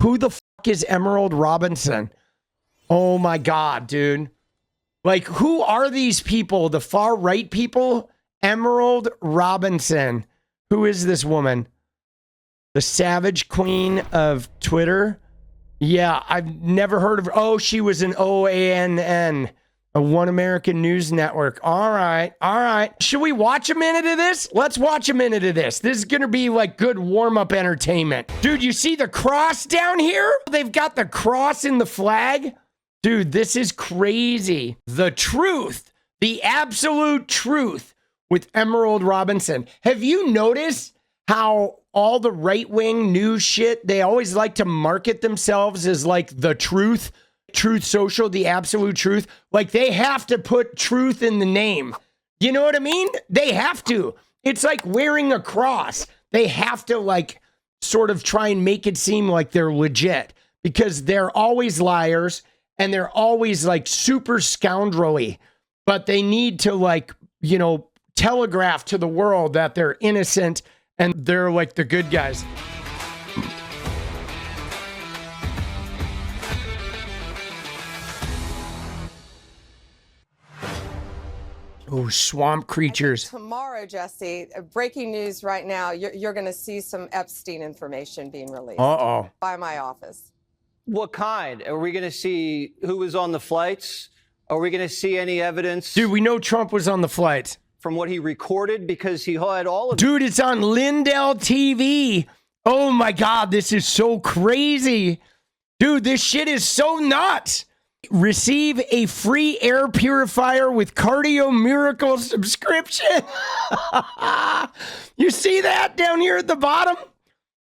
Who the fuck is Emerald Robinson? Oh my God, dude. Like, who are these people? The far right people? Emerald Robinson. Who is this woman? The savage queen of Twitter? Yeah, I've never heard of her. Oh, she was an OANN, a One American News Network. All right, all right. Should we watch a minute of this? Let's watch a minute of this. This is going to be like good warm-up entertainment. Dude, you see the cross down here? They've got the cross in the flag. Dude, this is crazy. The truth, the absolute truth with Emerald Robinson. Have you noticed how all the right-wing news shit, they always like to market themselves as like the truth, Truth Social, the absolute truth? Like they have to put truth in the name. You know what I mean? They have to. It's like wearing a cross. They have to like sort of try and make it seem like they're legit because they're always liars and they're always like super scoundrelly, but they need to like, you know, telegraph to the world that they're innocent and they're like the good guys. Oh, swamp creatures. Tomorrow, Jesse, breaking news right now, you're going to see some Epstein information being released. Uh-oh. By my office. What kind? Are we going to see who was on the flights? Are we going to see any evidence? Dude, we know Trump was on the flights. From what he recorded, because he had all of... Dude, it's on Lindell TV. Oh my God, this is so crazy. Dude, this shit is so nuts. Receive a free air purifier with Cardio Miracle subscription. You see that down here at the bottom?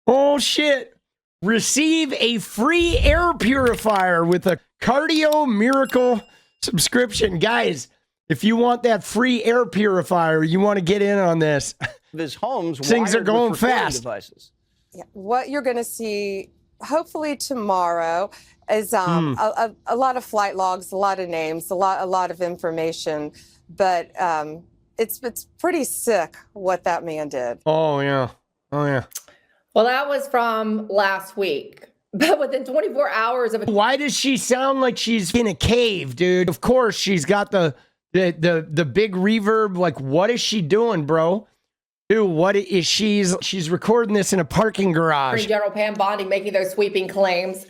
Oh shit. Receive a free air purifier with a Cardio Miracle subscription. Guys, if you want that free air purifier, you want to get in on this. His homes, things are going fast. Devices. Yeah. What you're going to see, hopefully tomorrow, is a lot of flight logs, a lot of names, a lot of information. But it's pretty sick what that man did. Oh yeah, oh yeah. Well, that was from last week. But within 24 hours of... Why does she sound like she's in a cave, dude? Of course, she's got the big reverb. Like, what is she doing, bro? Dude, what is she's recording this in a parking garage. General Pam Bondi making those sweeping claims.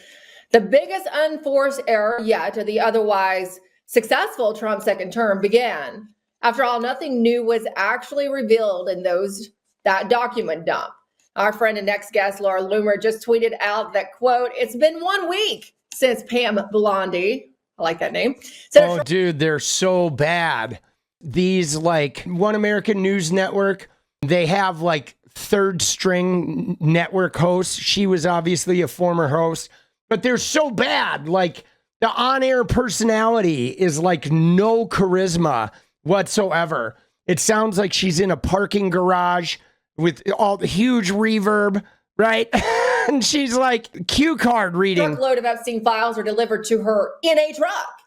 The biggest unforced error yet to the otherwise successful Trump second term began. After all, nothing new was actually revealed in that document dump. Our friend and next guest, Laura Loomer, just tweeted out that, quote, "It's been 1 week since Pam Bondi," I like that name. Oh, dude, they're so bad. These, like, One American News Network, they have, like, third string network hosts. She was obviously a former host, but they're so bad. Like, the on-air personality is, like, no charisma whatsoever. It sounds like she's in a parking garage with all the huge reverb, right? And she's like cue card reading. Truckload of Epstein files are delivered to her in a truck.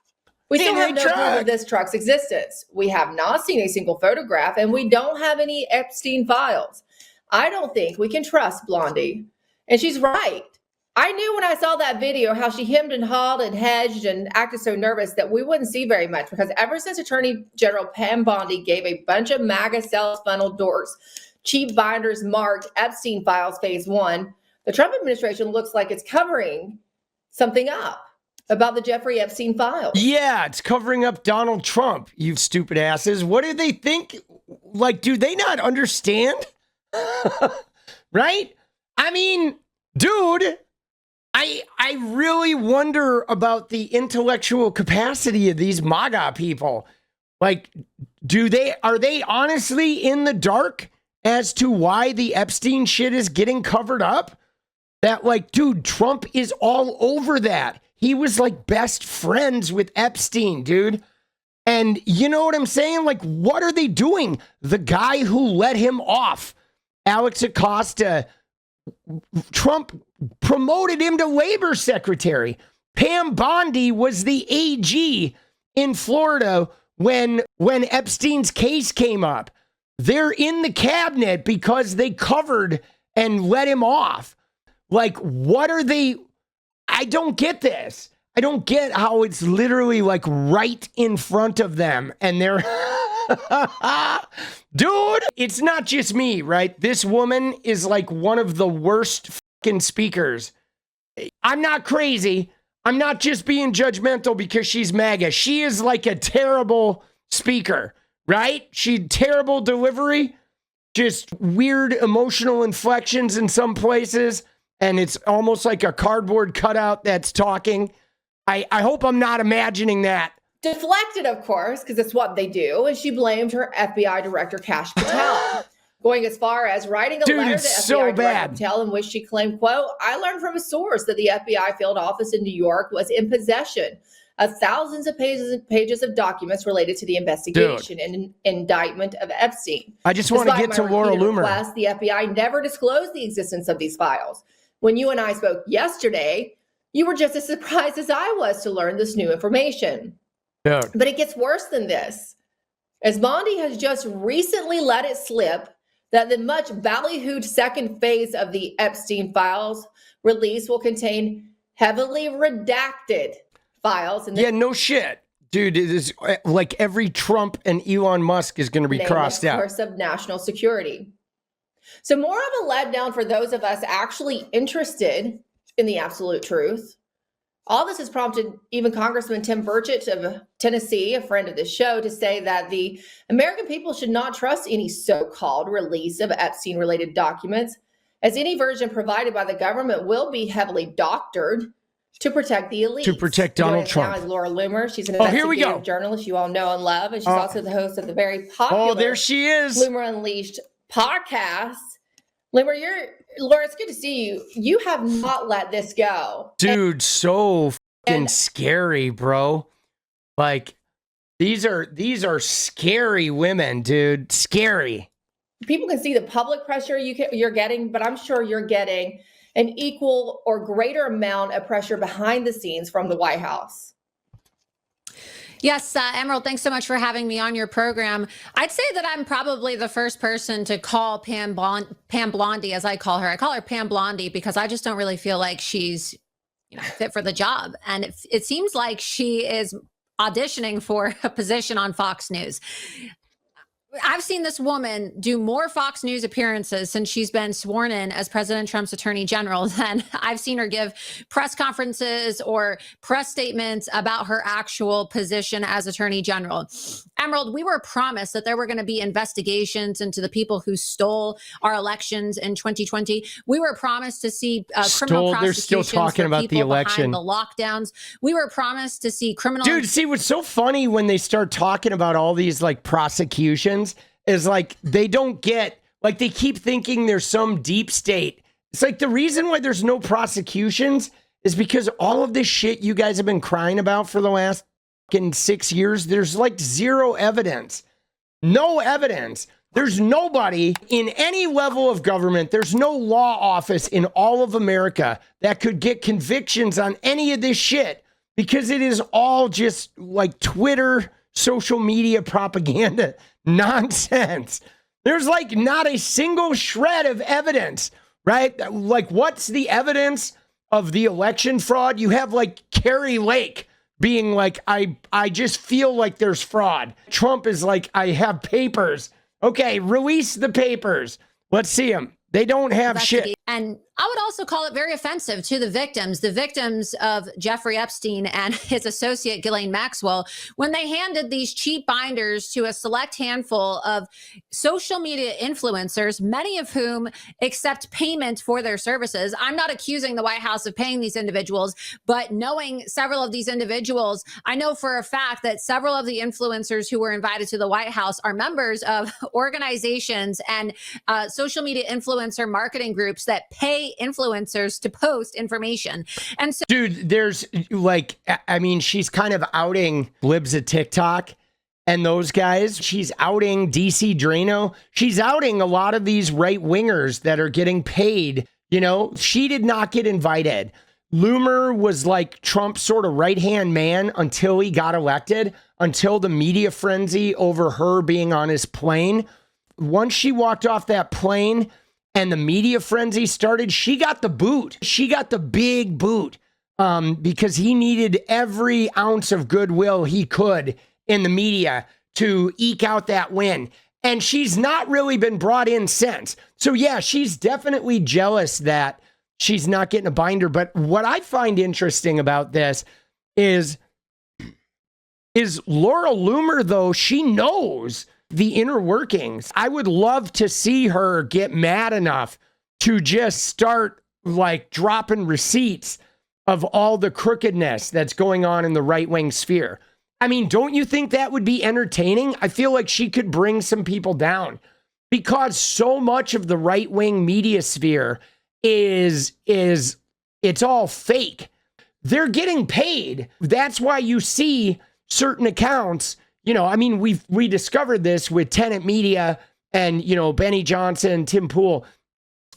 We still have no proof of this truck's existence. We have not seen a single photograph, and we don't have any Epstein files. I don't think we can trust Blondie. And she's right. I knew when I saw that video how she hemmed and hawed and hedged and acted so nervous that we wouldn't see very much, because ever since Attorney General Pam Bondi gave a bunch of MAGA sales funnel doors cheap binders marked Epstein files phase 1, the Trump administration looks like it's covering something up about the Jeffrey Epstein files. Yeah, it's covering up Donald Trump, you stupid asses. What do they think? Like, do they not understand? Right? I mean, dude, I really wonder about the intellectual capacity of these MAGA people. Like, are they honestly in the dark as to why the Epstein shit is getting covered up? That, like, dude, Trump is all over that. He was like best friends with Epstein, dude. And you know what I'm saying? Like, what are they doing? The guy who let him off, Alex Acosta, Trump promoted him to labor secretary. Pam Bondi was the AG in Florida when Epstein's case came up. They're in the cabinet because they covered and let him off. Like, what are they? I don't get this. I don't get how it's literally like right in front of them and they're dude, it's not just me, right? This woman is like one of the worst fucking speakers. I'm not crazy. I'm not just being judgmental because she's MAGA. She is like a terrible speaker, right? Terrible delivery, just weird emotional inflections in some places, and it's almost like a cardboard cutout that's talking. I hope I'm not imagining that. Deflected, of course, because it's what they do. And she blamed her FBI director, Kash Patel, going as far as writing a letter to FBI director Patel in which she claimed, quote, I learned from a source that the FBI field office in New York was in possession of thousands of pages of documents related to the investigation and indictment of Epstein. I just want to get to Laura Loomer. The FBI never disclosed the existence of these files. When you and I spoke yesterday, you were just as surprised as I was to learn this new information. Dude. But it gets worse than this. As Bondi has just recently let it slip that the much ballyhooed second phase of the Epstein files release will contain heavily redacted files. Yeah, no shit. Dude, it is like every Trump and Elon Musk is going to be crossed out. Of course, of national security. So more of a letdown for those of us actually interested in the absolute truth. All this has prompted even Congressman Tim Burchett of Tennessee, a friend of the show, to say that the American people should not trust any so-called release of Epstein-related documents, as any version provided by the government will be heavily doctored to protect the elite. To protect Donald Trump. Now is Laura Loomer. She's an investigative journalist you all know and love, and she's also the host of the very popular there she is. Loomer Unleashed podcast. Loomer, Laura, it's good to see you. You have not let this go. Dude, so fucking scary, bro. Like, these are scary women, dude. Scary. People can see the public pressure you're getting, but I'm sure you're getting an equal or greater amount of pressure behind the scenes from the White House. Yes, Emerald, thanks so much for having me on your program. I'd say that I'm probably the first person to call Pam Bondi, as I call her. I call her Pam Bondi because I just don't really feel like she's fit for the job. And it seems like she is auditioning for a position on Fox News. I've seen this woman do more Fox News appearances since she's been sworn in as President Trump's attorney general than I've seen her give press conferences or press statements about her actual position as attorney general. Emerald, we were promised that there were going to be investigations into the people who stole our elections in 2020. We were promised to see criminal prosecutions. They're still talking about the election, the lockdowns. We were promised to see criminal. Dude, see what's so funny when they start talking about all these like prosecutions is like they don't get, like they keep thinking there's some deep state. It's like the reason why there's no prosecutions is because all of this shit you guys have been crying about for the last fucking 6 years, there's like zero evidence. No evidence. There's nobody in any level of government. There's no law office in all of America that could get convictions on any of this shit because it is all just like Twitter, social media propaganda nonsense. There's like not a single shred of evidence, right? Like what's the evidence of the election fraud? You have like Carrie Lake being like, I just feel like there's fraud. Trump is like, I have papers. Okay, release the papers. Let's see them. They don't have shit. And I would also call it very offensive to the victims of Jeffrey Epstein and his associate Ghislaine Maxwell, when they handed these cheap binders to a select handful of social media influencers, many of whom accept payment for their services. I'm not accusing the White House of paying these individuals, but knowing several of these individuals, I know for a fact that several of the influencers who were invited to the White House are members of organizations and social media influencer marketing groups that pay influencers to post information. And so, dude, there's like, I mean, she's kind of outing 𝗙𝗎𝗪 and those guys. She's outing 𝗙ecie🩧📄📏. She's outing a lot of these right wingers that are getting paid. You know, she did not get invited. Loomer was like Trump's sort of right-hand man until he got elected, until the media frenzy over her being on his plane. Once she walked off that plane, and the media frenzy started, she got the boot. She got the big boot because he needed every ounce of goodwill he could in the media to eke out that win. And she's not really been brought in since. So yeah, she's definitely jealous that she's not getting a binder. But what I find interesting about this is Laura Loomer, though, she knows the inner workings. I would love to see her get mad enough to just start like dropping receipts of all the crookedness that's going on in the right-wing sphere. I mean, don't you think that would be entertaining? I feel like she could bring some people down because so much of the right-wing media sphere is it's all fake. They're getting paid. That's why you see certain accounts, you know, I mean, we discovered this with Tenet Media and, you know, Benny Johnson, Tim Pool,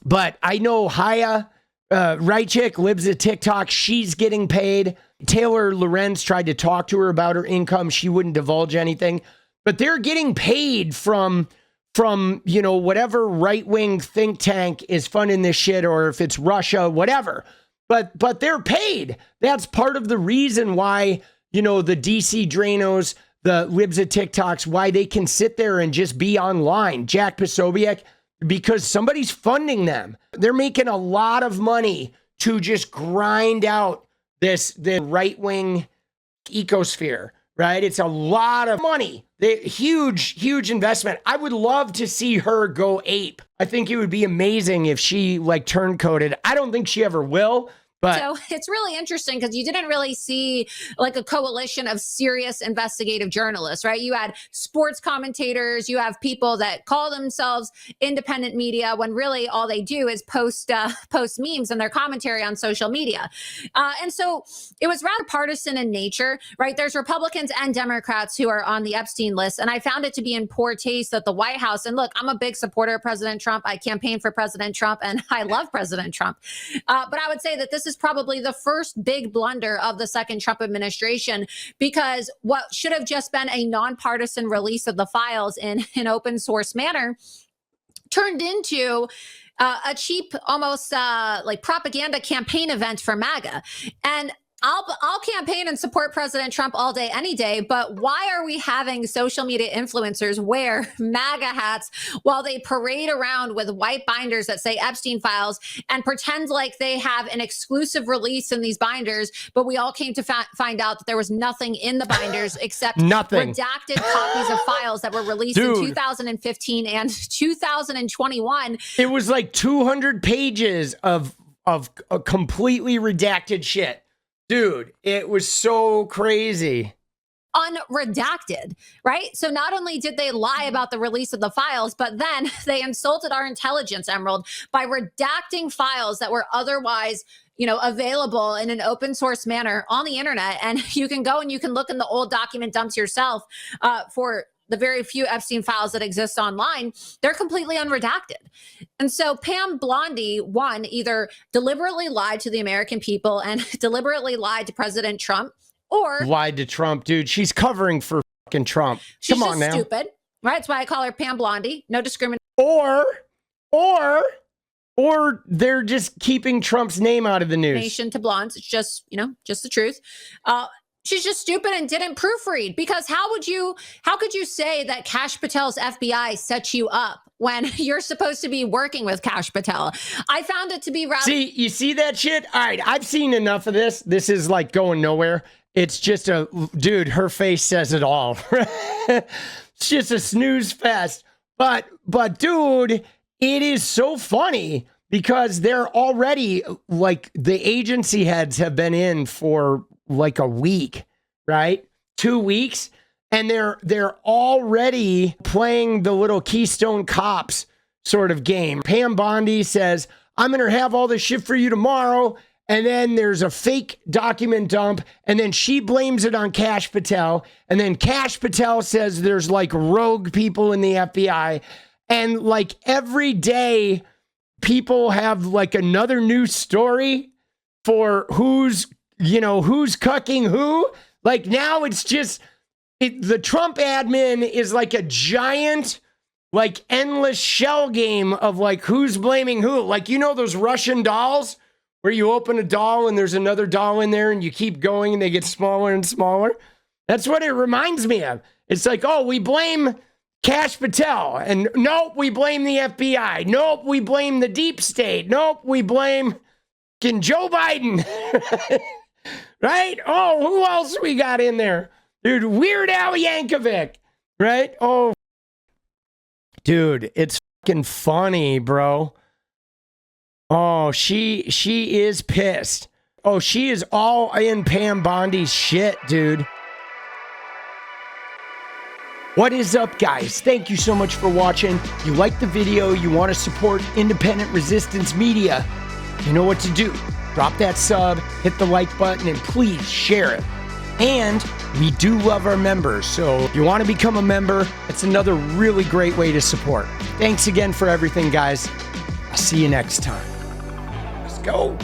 but I know 𝗙𝗢𝗪 lives at TikTok. She's getting paid. Taylor Lorenz tried to talk to her about her income. She wouldn't divulge anything, but they're getting paid from, you know, whatever right-wing think tank is funding this shit, or if it's Russia, whatever, but they're paid. That's part of the reason why, you know, the DC Drainos, the libs of TikToks, why they can sit there and just be online. Jack Posobiec, because somebody's funding them. They're making a lot of money to just grind out the right-wing ecosphere, right? It's a lot of money. Huge investment. I would love to see her go ape. I think it would be amazing if she like turncoated. I don't think she ever will. But so it's really interesting because you didn't really see like a coalition of serious investigative journalists, right? You had sports commentators, you have people that call themselves independent media when really all they do is post memes and their commentary on social media. And so it was rather partisan in nature, right? There's Republicans and Democrats who are on the Epstein list. And I found it to be in poor taste that the White House, and look, I'm a big supporter of President Trump. I campaigned for President Trump and I love President Trump. But I would say that this is probably the first big blunder of the second Trump administration, because what should have just been a nonpartisan release of the files in an open source manner turned into a cheap, almost like propaganda campaign event for MAGA. And I'll campaign and support President Trump all day, any day, but why are we having social media influencers wear MAGA hats while they parade around with white binders that say Epstein files and pretend like they have an exclusive release in these binders, but we all came to find out that there was nothing in the binders except redacted copies of files that were released in 2015 and 2021. It was like 200 pages of completely redacted shit. Dude, it was so crazy. Unredacted, right? So not only did they lie about the release of the files, but then they insulted our intelligence, Emerald, by redacting files that were otherwise, you know, available in an open source manner on the internet. And you can go and you can look in the old document dumps yourself for the very few Epstein files that exist online. They're completely unredacted. And so Pam Bondi, one, either deliberately lied to the American people and deliberately lied to President Trump, or lied to Trump, dude. She's covering for fucking Trump. She's Come on now. Stupid, right? That's why I call her Pam Bondi. No discrimination. Or they're just keeping Trump's name out of the news. Nation to blondes. It's just, you know, just the truth. She's just stupid and didn't proofread, because how could you say that Kash Patel's FBI set you up when you're supposed to be working with Kash Patel? I found it to be rather... See, you see that shit? All right, I've seen enough of this. This is like going nowhere. It's just dude, her face says it all. It's just a snooze fest. But dude, it is so funny because they're already, like, the agency heads have been in for like a week, right? 2 weeks. And they're already playing the little Keystone Cops sort of game. Pam Bondi says, I'm going to have all this shit for you tomorrow. And then there's a fake document dump. And then she blames it on Kash Patel. And then Kash Patel says there's like rogue people in the FBI. And like every day, people have like another new story for who's cucking who. Like now it's just, the Trump admin is like a giant, like endless shell game of like who's blaming who. Like, you know, those Russian dolls where you open a doll and there's another doll in there and you keep going and they get smaller and smaller. That's what it reminds me of. It's like, oh, we blame Kash Patel, and nope, we blame the FBI. Nope, we blame the deep state. Nope, we blame Joe Biden. Right? Oh, who else we got in there? Dude, 𝗦𝗡𝗟𝗧𝗏𝗪, right? Oh, dude, it's fucking funny, bro. Oh, she is pissed. Oh, she is all in Pam Bondi's shit, dude. What is up, guys? Thank you so much for watching. If you like the video, you want to support independent resistance media, you know what to do. Drop that sub, hit the like button, and please share it. And we do love our members, so if you want to become a member, it's another really great way to support. Thanks again for everything, guys. I'll see you next time. Let's go.